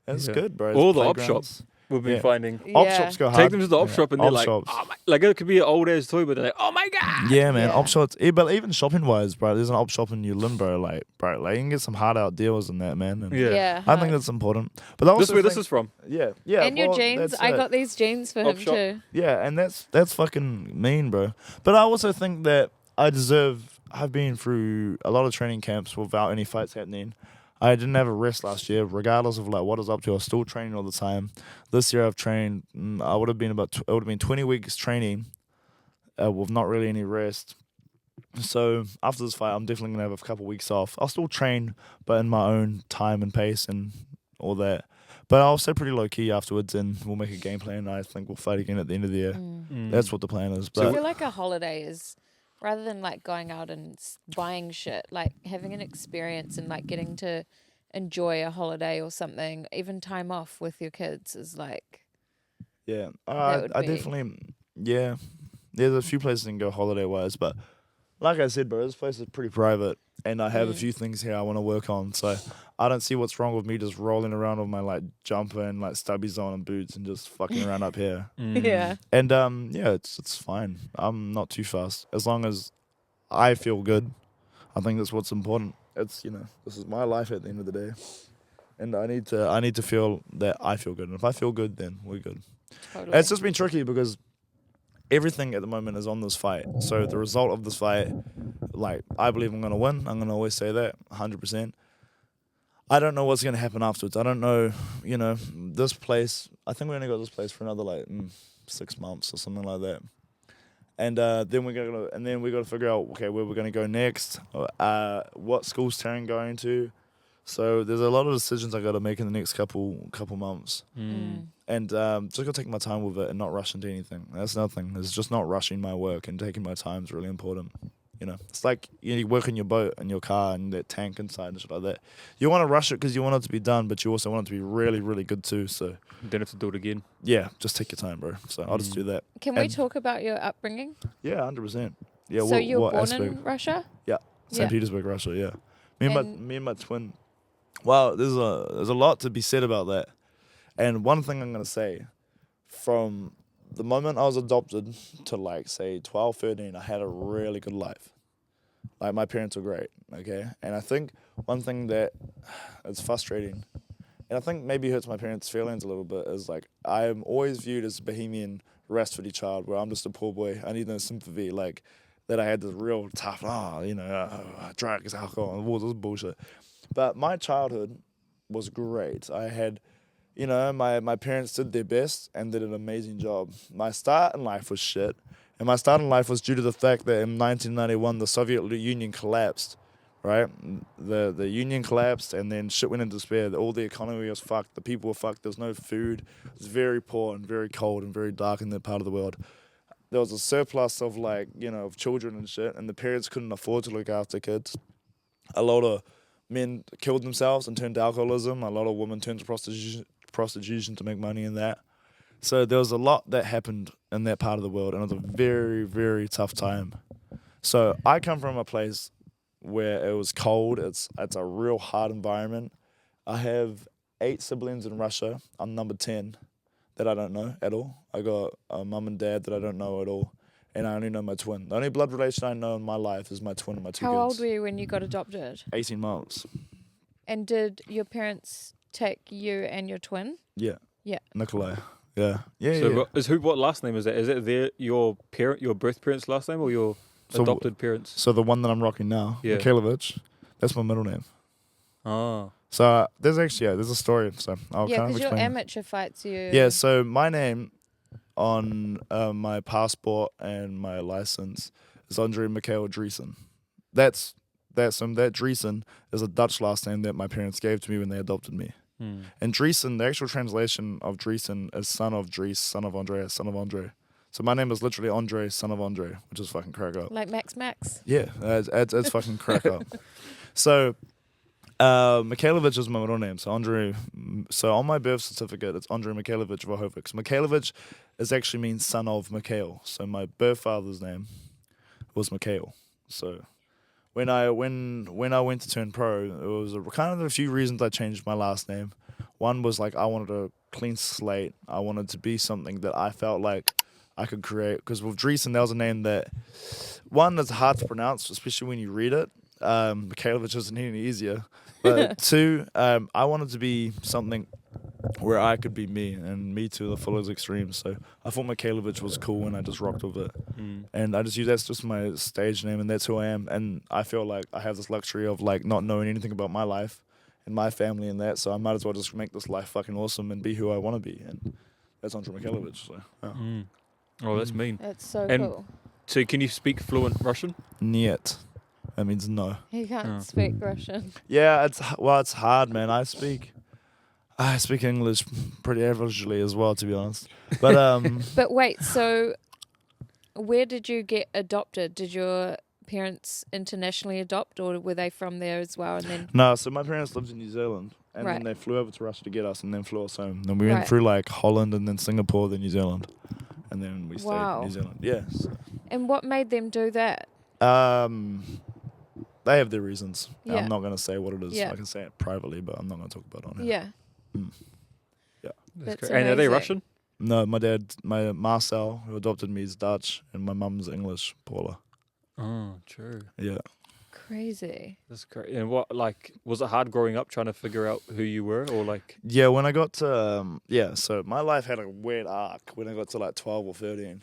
It's good, bro. All the op shops we've been finding. Op shops go hard. Take them to the op shop and they're like, shops. oh my, like it could be an old ass toy, but they're like, oh my god. Yeah, man. Op shops. But even shopping wise, bro, there's an op shop in New Limbo, like, bro, like you can get some hard out deals in that, man. And I think that's important. But this is where this is from. Yeah. And your jeans. I got these jeans for him too. Yeah, and that's fucking mean, bro. But I also think that I've been through a lot of training camps without any fights happening. I didn't have a rest last year, regardless of like what I was up to. I was still training all the time. This year I've trained. I would have been 20 weeks training, with not really any rest. So after this fight, I'm definitely gonna have a couple weeks off. I'll still train, but in my own time and pace and all that. But I'll stay pretty low key afterwards, and we'll make a game plan. And I think we'll fight again at the end of the year. That's what the plan is. But I feel like a holiday is, rather than like going out and buying shit, like having an experience and like getting to enjoy a holiday or something, even time off with your kids is like. Yeah, I definitely. Yeah, there's a few places you can go holiday wise, but like I said, bro, this place is pretty private, and I have a few things here I want to work on. So I don't see what's wrong with me just rolling around with my like jumper and like stubbies on and boots and just fucking around up here. Yeah. And it's fine. I'm not too fast as long as I feel good. I think that's what's important. It's this is my life at the end of the day, and I need to feel that I feel good. And if I feel good, then we're good. Totally. It's just been tricky because everything at the moment is on this fight. So the result of this fight, like, I believe I'm going to win. I'm going to always say that 100%. I don't know what's going to happen afterwards. I don't know, this place. I think we only got this place for another like 6 months or something like that. And then we got to figure out, okay, where we're going to go next. What school's Taryn going to? So there's a lot of decisions I got to make in the next couple months. And just got to take my time with it and not rush into anything. That's nothing. It's just not rushing my work, and taking my time is really important. You know, it's like you work in your boat and your car and that tank inside and shit like that. You want to rush it because you want it to be done, but you also want it to be really, really good too. So Then have to do it again. yeah, just take your time, bro. So I'll just do that. Can we And- talk about your upbringing? Yeah, 100%. Yeah. So you were what born aspect? in Russia? Yeah, St. Yeah. Petersburg, Russia. Yeah, And- me and my twin. Wow, there's a lot to be said about that. And one thing I'm gonna say, from the moment I was adopted to like say 12, 13, I had a really good life. Like my parents were great, okay? And I think one thing that is frustrating, and I think maybe hurts my parents' feelings a little bit, is like I am always viewed as a bohemian rastfooty child, where I'm just a poor boy. I need no sympathy, like that I had this real tough, drugs, alcohol, and all this bullshit. But my childhood was great. I had, my parents did their best and did an amazing job. My start in life was shit. And my start in life was due to the fact that in 1991, the Soviet Union collapsed, right? The Union collapsed, and then shit went into despair. All the economy was fucked. The people were fucked. There was no food. It was very poor and very cold and very dark in that part of the world. There was a surplus of of children and shit, and the parents couldn't afford to look after kids. A lot of men killed themselves and turned to alcoholism. A lot of women turned to prostitution to make money in that. So there was a lot that happened in that part of the world, and it was a very, very tough time. So I come from a place where it was cold. It's a real hard environment. I have 8 siblings in Russia. I'm number 10 that I don't know at all. I got a mum and dad that I don't know at all, and I only know my twin. The only blood relation I know in my life is my twin and my 2 How kids. old were you when you got adopted? 18 months. And did your parents take you and your twin? Yeah. Yeah. Nikolai. Yeah. Yeah. So what last name is that? Is it your birth parents' last name, or your So- adopted parents? So the one that I'm rocking now, Yeah. Mikhailovich, that's my middle name. Oh. So there's a story. So I'll Yeah, kind of because your explain. amateur fights you. Yeah, so my name on my passport and my license is Andrei Mikhailovich. That Driesen is a Dutch last name that my parents gave to me when they adopted me. And Driesen, the actual translation of Driesen is son of Dries, son of Andreas, son of Andre. So my name is literally Andre, son of Andre, which is fucking crack up. Like Max. Yeah, it's fucking crack up. So Mikhailovich is my middle name. So on my birth certificate, it's Andrei Mikhailovich Vahovic. Mikhailovich actually means son of Mikhail. So my birth father's name was Mikhail. So when I went to turn pro, it was kind of a few reasons I changed my last name. One was like I wanted a clean slate. I wanted to be something that I felt like I could create. Because with Driesen, that was a name that, one, is hard to pronounce, especially when you read it. Mikhailovich isn't any easier. But 2, I wanted to be something where I could be me, and me to the fullest extreme. So I thought Mikhailovich was cool, and I just rocked with it. And I just use that's just my stage name, and that's who I am. And I feel like I have this luxury of like not knowing anything about my life and my family and that. So I might as well just make this life fucking awesome and be who I want to be. And that's Andrei Mikhailovich. So yeah. Oh, that's mean. That's so And- cool. So can you speak fluent Russian? Niet. That means no. He can't Oh. speak Russian. Yeah, it's hard, man. I speak English pretty averagely as well, to be honest. But But wait, so where did you get adopted? Did your parents internationally adopt, or were they from there as well? And then no. So my parents lived in New Zealand, and Right. then they flew over to Russia to get us, and then flew us home. Then we went Right. through like Holland, and then Singapore, then New Zealand, and then we stayed Wow. in New Zealand. Yes. and what made them do that? They have their reasons. Yeah. I'm not gonna say what it is. Yeah. I can say it privately, but I'm not gonna talk about it on here. Yeah. That's That's great. And are they amazing. Russian? No, my Marcel, who adopted me, is Dutch, and my mum's English, Paula. Oh, true. Yeah. Crazy. That's great. And what, like, was it hard growing up trying to figure out who you were, or like? Yeah, when I got to, so my life had a weird arc when I got to like 12 or 13,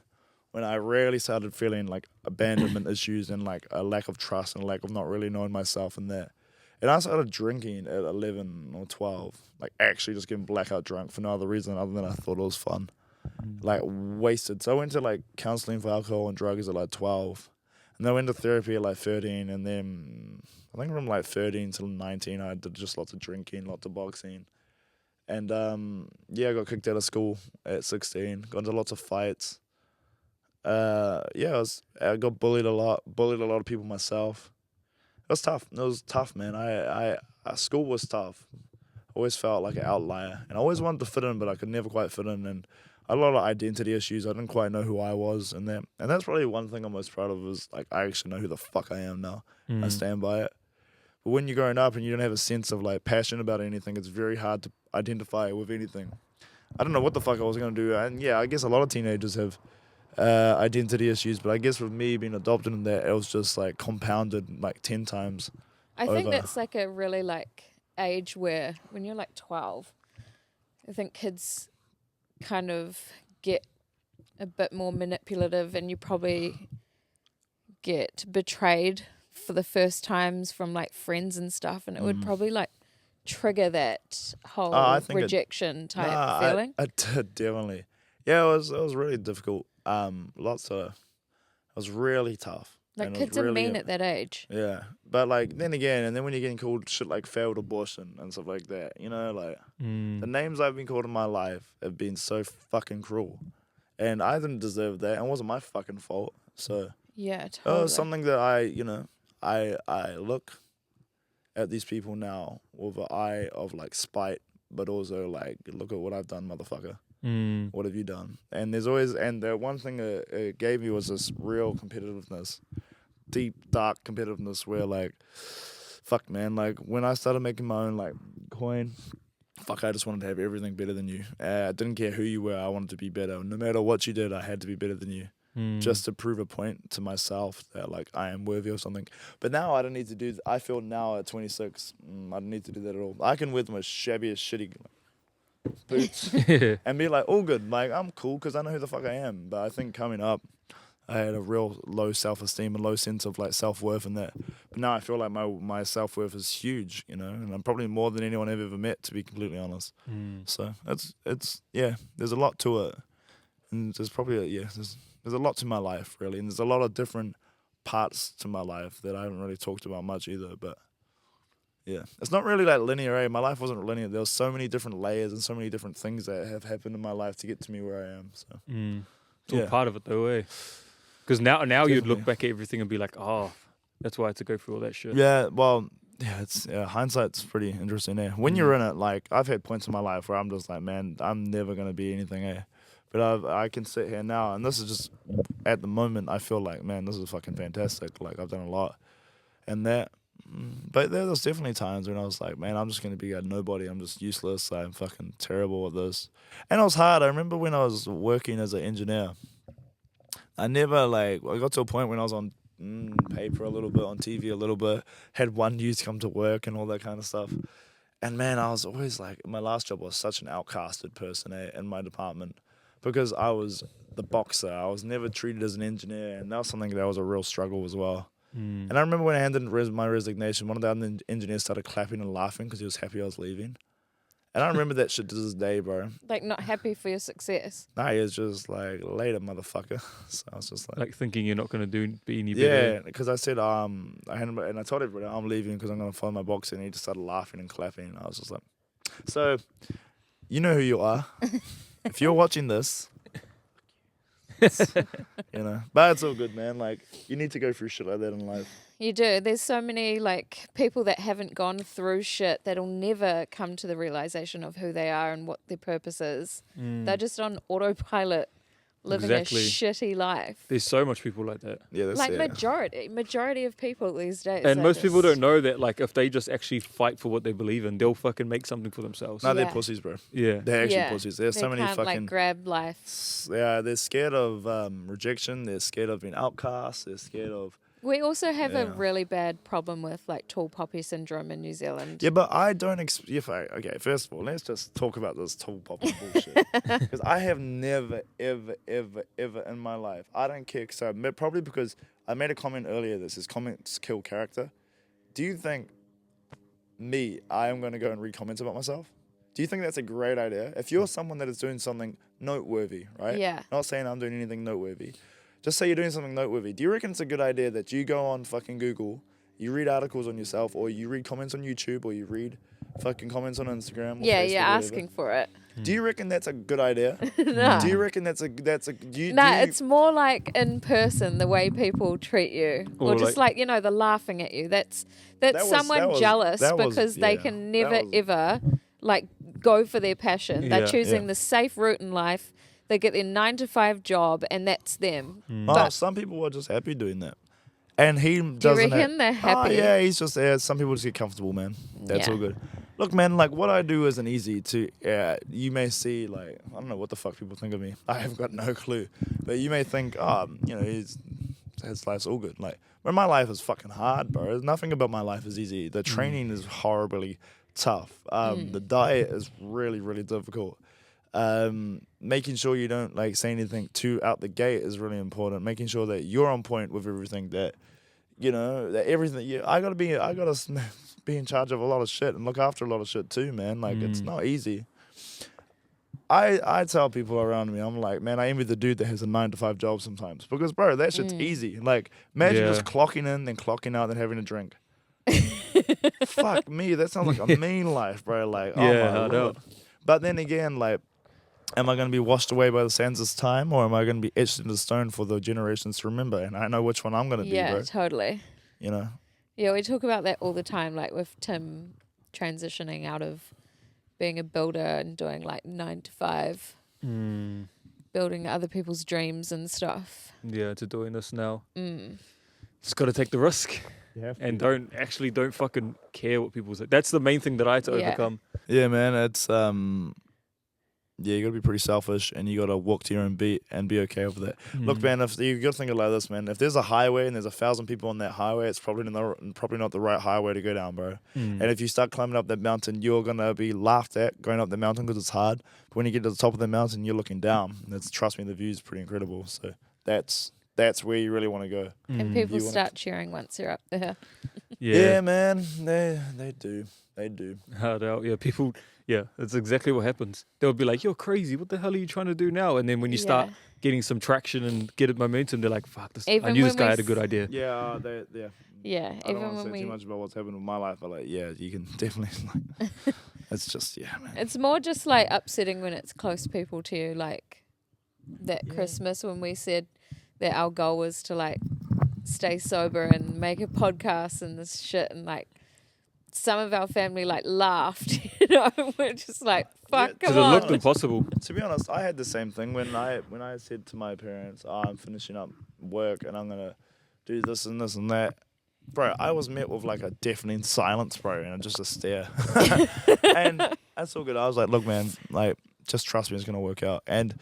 when I really started feeling like abandonment issues and like a lack of trust and lack of not really knowing myself and that. And I started drinking at 11 or 12, like actually just getting blackout drunk for no other reason other than I thought it was fun, like wasted. So I went to like counseling for alcohol and drugs at like 12. And then I went to therapy at like 13, and then I think from like 13 till 19, I did just lots of drinking, lots of boxing. And I got kicked out of school at 16. Got into lots of fights. I got bullied a lot of people myself. It was tough. It was tough, man. School was tough. Always felt like an outlier, and I always wanted to fit in, but I could never quite fit in. And I had a lot of identity issues. I didn't quite know who I was, and that's probably one thing I'm most proud of is like I actually know who the fuck I am now. I stand by it. But when you're growing up and you don't have a sense of like passion about anything, it's very hard to identify with anything. I don't know what the fuck I was gonna do, and I guess a lot of teenagers have identity issues, but I guess with me being adopted in that, it was just like compounded like 10 times. I think over. that's like a really like age where when you're like 12, I think kids kind of get a bit more manipulative, and you probably get betrayed for the first times from like friends and stuff, and it would probably like trigger that whole I think rejection type feeling. I did, definitely. Yeah, it was really difficult. It was really tough. Like and it was kids are really, mean at that age. Yeah, but like then again, and then when you're getting called shit like failed abortion and stuff like that, like the names I've been called in my life have been so fucking cruel, and I didn't deserve that, and it wasn't my fucking fault. So Yeah, it totally. was something that I look at these people now with an eye of like spite, but also like look at what I've done, motherfucker. What have you done? And the one thing it gave me was this real competitiveness, deep, dark competitiveness where like, fuck man, like when I started making my own like coin, fuck, I just wanted to have everything better than you. I didn't care who you were, I wanted to be better. No matter what you did, I had to be better than you. Just to prove a point to myself that like I am worthy of something. But now I don't need to do, I feel now at 26, I don't need to do that at all. I can wear the most shabbiest, shitty boots and be like, all good, like I'm cool because I know who the fuck I am. But I think coming up, I had a real low self-esteem and low sense of like self-worth and that. But now I feel like my self-worth is huge, and I'm probably more than anyone I've ever met, to be completely honest. So it's there's a lot to it, and there's probably there's a lot to my life really, and there's a lot of different parts to my life that I haven't really talked about much either. But yeah, it's not really like linear. My life wasn't linear. There was so many different layers and so many different things that have happened in my life to get to me where I am. So It's all part of it though, eh? Because now you'd look Definitely. back at everything and be like, oh, that's why I had to go through all that shit. Yeah, well, it's hindsight's pretty interesting there. When you're in it, like I've had points in my life where I'm just like, man, I'm never gonna be anything, eh? But I can sit here now, and this is just at the moment. I feel like, man, this is fucking fantastic. Like I've done a lot, and that. But there was definitely times when I was like, man, I'm just gonna be a nobody. I'm just useless. I'm fucking terrible at this, and it was hard. I remember when I was working as an engineer. I got to a point when I was on paper a little bit, on TV a little bit, had one youth come to work and all that kind of stuff. And man, I was always like, my last job was such an outcasted person in my department because I was the boxer. I was never treated as an engineer, and that was something that was a real struggle as well. And I remember when I handed in my resignation, one of the other engineers started clapping and laughing because he was happy I was leaving. And I remember that shit to this day, bro. Like not happy for your success. Nah, he was just like, later, motherfucker. So I was just Like thinking you're not going to be any better. yeah, because I said, I told everybody I'm leaving because I'm going to follow my boxing, and he just started laughing and clapping. And I was just like, so, you know who you are. If you're watching this, but it's all good, man. Like, you need to go through shit like that in life. You do. There's so many like people that haven't gone through shit that'll never come to the realization of who they are and what their purpose is. They're just on autopilot, living Exactly. a shitty life. There's so much people like that. Yeah, that's Like it. majority of people these days. And are most people just- don't know that, like, if they just actually fight for what they believe in, they'll fucking make something for themselves. No, they're Yeah. pussies, bro. Yeah. They're actually Yeah. pussies. There's They so many can't fucking... like grab life. Yeah, they're scared of rejection. They're scared of being outcast. They're scared of... We also have a Yeah. really bad problem with like tall poppy syndrome in New Zealand. Yeah, but I don't... Okay, first of all, let's just talk about this tall poppy bullshit. Because I have never, ever, ever, ever in my life... I don't care, probably because I made a comment earlier that says comments kill character. Do you think I am going to go and read comments about myself? Do you think that's a great idea? If you're someone that is doing something noteworthy, right? Yeah. Not saying I'm doing anything noteworthy. Just say you're doing something noteworthy. Do you reckon it's a good idea that you go on fucking Google, you read articles on yourself, or you read comments on YouTube, or you read fucking comments on Instagram. Or Yeah, Facebook, you're or whatever. asking for it. Do you reckon that's a good idea? No. Do you reckon that's a do you, Nah, do you, it's more like in person, the way people treat you, or Or just like the laughing at you. That's was- someone that was- jealous that was- because they yeah, can that never was- ever like go for their passion. They're Yeah. choosing Yeah. the safe route in life. They get their 9-to-5 job, and that's them. Well, some people are just happy doing that. And he doesn't. reckon they're happy? Oh, yeah, he's just there. Some people just get comfortable, man. That's Yeah. all good. Look, man, like what I do isn't easy to. You may see, like, I don't know what the fuck people think of me. I have got no clue. But you may think, his life's all good. Like, but my life is fucking hard, bro. Nothing about my life is easy. The training is horribly tough. The diet is really, really difficult. Making sure you don't like say anything too out the gate is really important. Making sure that you're on point with everything that that everything. I gotta be in charge of a lot of shit and look after a lot of shit too, man. Like it's not easy. I tell people around me, I'm like, man, I envy the dude that has a 9-to-5 job sometimes because, bro, that shit's easy. Like imagine Yeah. just clocking in, then clocking out, then having a drink. Fuck me, that sounds like a mean life, bro. Like, oh Yeah, my I know. lord. But then again, like, am I going to be washed away by the sands of time, or am I going to be etched into stone for the generations to remember? And I know which one I'm going to be, Yeah, bro. totally. You know? Yeah, we talk about that all the time, like with Tim transitioning out of being a builder and doing like 9-to-5, building other people's dreams and stuff. Yeah, to doing this now. Just got to take the risk. You have to. And don't fucking care what people say. That's the main thing that I had to Yeah. overcome. Yeah, man, it's you gotta be pretty selfish, and you gotta walk to your own beat and be okay with that. Look, man, if you gotta think of it like this, man. If there's a highway and there's 1,000 people on that highway, it's probably not the right highway to go down, bro. And if you start climbing up that mountain, you're gonna be laughed at going up the mountain because it's hard. But when you get to the top of the mountain, you're looking down. Trust me, the view's pretty incredible. So that's where you really want to go. And people You wanna- start cheering once you're up there. Yeah, man, they do. Hard out. Yeah, people. Yeah, that's exactly what happens. They'll be like, "You're crazy. What the hell are you trying to do now?" And then when you start Yeah. getting some traction and get momentum, they're like, "Fuck this! I Even knew this when guy we had a good idea." Yeah, Yeah, I don't even want to when say too much about what's happened in my life, but like, yeah, you can definitely. Like, it's just, yeah, man. it's more just like upsetting when it's close people to you, like that Christmas when we said that our goal was to like stay sober and make a podcast and this shit, and like some of our family like laughed, we're just like, fuck, Yeah, come Because it on. looked impossible. To be honest, I had the same thing when I said to my parents, I'm finishing up work and I'm gonna do this and this and that. Bro, I was met with like a deafening silence, bro, and just a stare. And that's all good. I was like, look, man, like, just trust me, it's gonna work out. And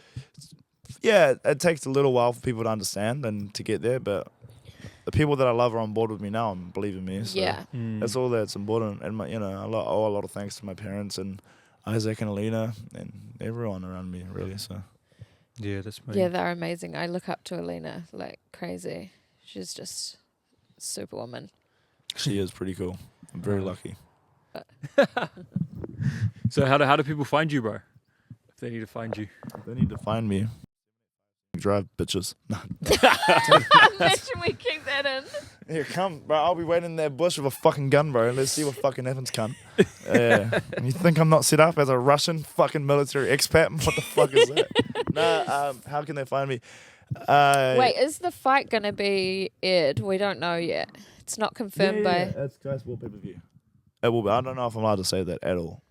yeah, it takes a little while for people to understand and to get there, but the people that I love are on board with me now and believe in me. So Yeah. that's all that's important. And I owe a lot of thanks to my parents and Isaac and Alina and everyone around me, really. So Yeah, that's me. Yeah, they're amazing. I look up to Alina like crazy. She's just superwoman. she is pretty cool. I'm very lucky. So how do people find you, bro? If they need to find you. They need to find me. Drive, bitches. No. Imagine we keep that in. Here, come, bro. I'll be waiting in that bush with a fucking gun, bro. Let's see what fucking happens, cunt. Yeah. You think I'm not set up as a Russian fucking military expat? What the fuck is that? Nah, how can they find me? Wait, is the fight gonna be aired? We don't know yet. It's not confirmed by. It's Guys War pay-per-view. It will be. I don't know if I'm allowed to say that at all.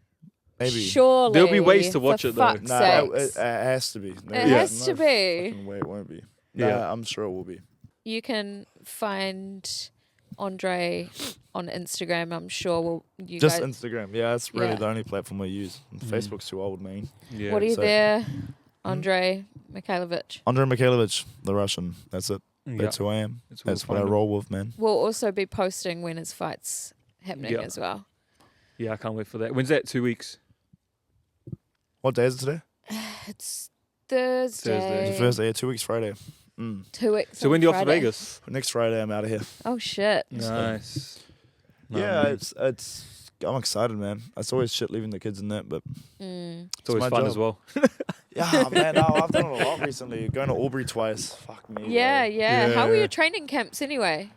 Maybe. Surely There'll be ways to for watch it, though. fuck's Nah, it sakes. has to be. It has to be. Fucking way it won't be. Yeah. Nah, I'm sure it will be. You can find Andrei on Instagram. I'm sure you Just guys. Instagram. Yeah, that's really Yeah. the only platform I use. Facebook's too old, man. Yeah. What are you so- there, Andrei Mikhailovich? Andrei Mikhailovich, the Russian. That's it. Yeah. That's who I am. That's That's we'll what I find roll with, man. We'll also be posting when his fight's happening Yeah. as well. Yeah, I can't wait for that. When's that? 2 weeks. What day is it today? It's Thursday. It's Thursday, 2 weeks Friday. 2 weeks. So on when are you off to Friday. Vegas? Next Friday, I'm out of here. Oh shit! Nice. Yeah, Nice. it's. I'm excited, man. It's always shit leaving the kids in that, but It's always my fun job. as well. yeah, man. No, I've done it a lot recently. Going to Albury twice. Fuck me. Yeah, bro. yeah. How were Yeah. your training camps anyway?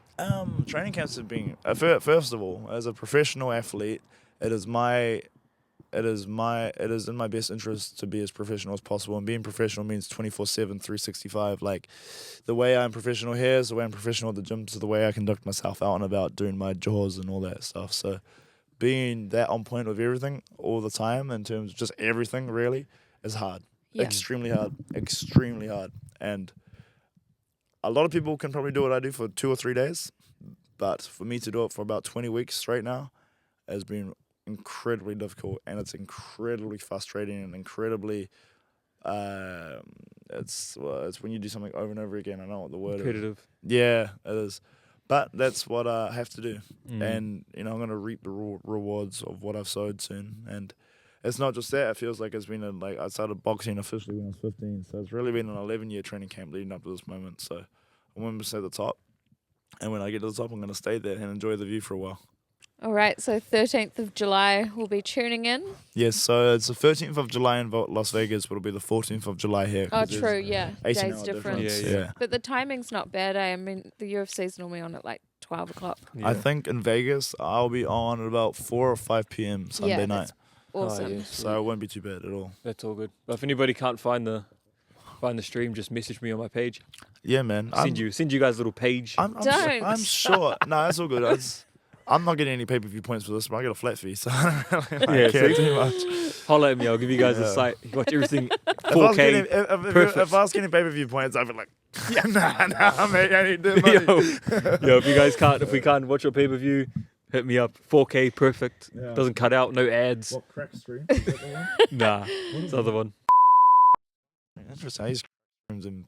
Training camps have been first of all, as a professional athlete, it is in my best interest to be as professional as possible, and being professional means 24/7, 365. Like, the way I'm professional here is the way I'm professional at the gym, so the way I conduct myself out and about doing my jaws and all that stuff. So being that on point with everything all the time, in terms of just everything really, is hard. Yeah. Extremely hard. And a lot of people can probably do what I do for 2 or 3 days, but for me to do it for about 20 weeks straight now has been incredibly difficult, and it's incredibly frustrating and incredibly it's when you do something over and over again. I know what the word is. Repetitive. Yeah, it is. But that's what I have to do. Mm. And, I'm going to reap the rewards of what I've sowed soon. And it's not just that. It feels like it's been I started boxing officially when I was 15. So it's really been an 11-year training camp leading up to this moment. So I'm going to stay at the top. And when I get to the top, I'm going to stay there and enjoy the view for a while. All right, so 13th of July, we'll be tuning in. Yes, so it's the 13th of July in Las Vegas, but it'll be the 14th of July here. Oh, true, yeah. 18 Days hour difference. Yeah. But the timing's not bad, eh? I mean, the UFC's normally on at like 12 o'clock. Yeah. I think in Vegas, I'll be on at about 4 or 5 p.m. Sunday night. That's awesome. yeah. So it won't be too bad at all. That's all good. But if anybody can't find the stream, just message me on my page. Yeah, man. Send you guys a little page. Don't. I'm sure. No, that's all good. I'm not getting any pay-per-view points for this, but I get a flat fee, so I don't really care too much. Holla at me. I'll give you guys a site. You watch everything If I was 4K. if I was getting pay-per-view points, I'd be like, nah, mate, I need that money. Yo, if we can't watch your pay-per-view, hit me up. 4K, perfect. Yeah. Doesn't cut out, no ads. What, crack stream? Is that the one? Nah, it's the other one. Interesting. I use streams and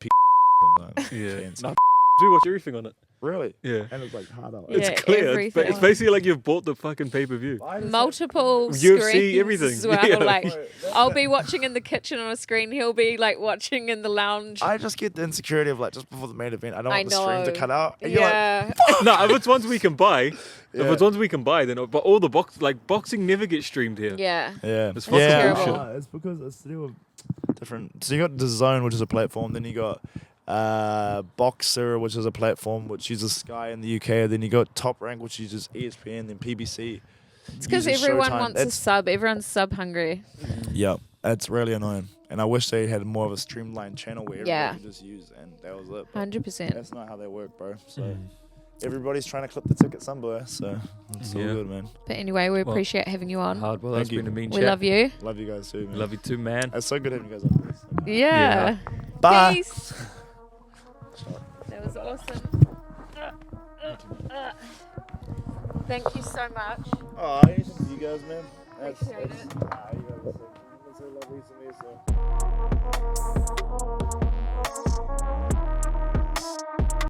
sometimes. Yeah. Fancy. Nah, do watch everything on it. Really? Yeah. And it's like hard out. Yeah, It's clear. everything. It's basically like you've bought the fucking pay-per-view. Multiple UFC, screens everything. as well. Yeah. Like, I'll be watching in the kitchen on a screen. He'll be like watching in the lounge. I just get the insecurity of like just before the main event, I don't I want the stream to know. cut out. And you're like, Yeah. No, if it's ones we can buy, Yeah. then but all the boxing never gets streamed here. Yeah. yeah, It's fucking terrible. bullshit. It's because it's to do with different. So you got the Zone, which is a platform. Then you got Boxer, which is a platform which uses Sky in the UK. Then you got Top Rank, which uses ESPN. Then PBC. It's because uses everyone Showtime. wants a sub. Everyone's sub hungry. Yeah, it's really annoying. And I wish they had more of a streamlined channel where everybody Yeah. could just use, and that was it. But 100%. that's not how they work, bro. So Mm. everybody's trying to clip the ticket somewhere. So it's all Yeah. good, man. But anyway, we appreciate having you on. Hard. Well, Thank that's you. been a mean We chat. love you. Love you guys too, man. Love you too, man. It's so good having you guys on this. Yeah. Bye. Peace. That was awesome. Thank you so much. Oh, anything for you guys, man. Appreciate it. You guys are so lovely to me, so.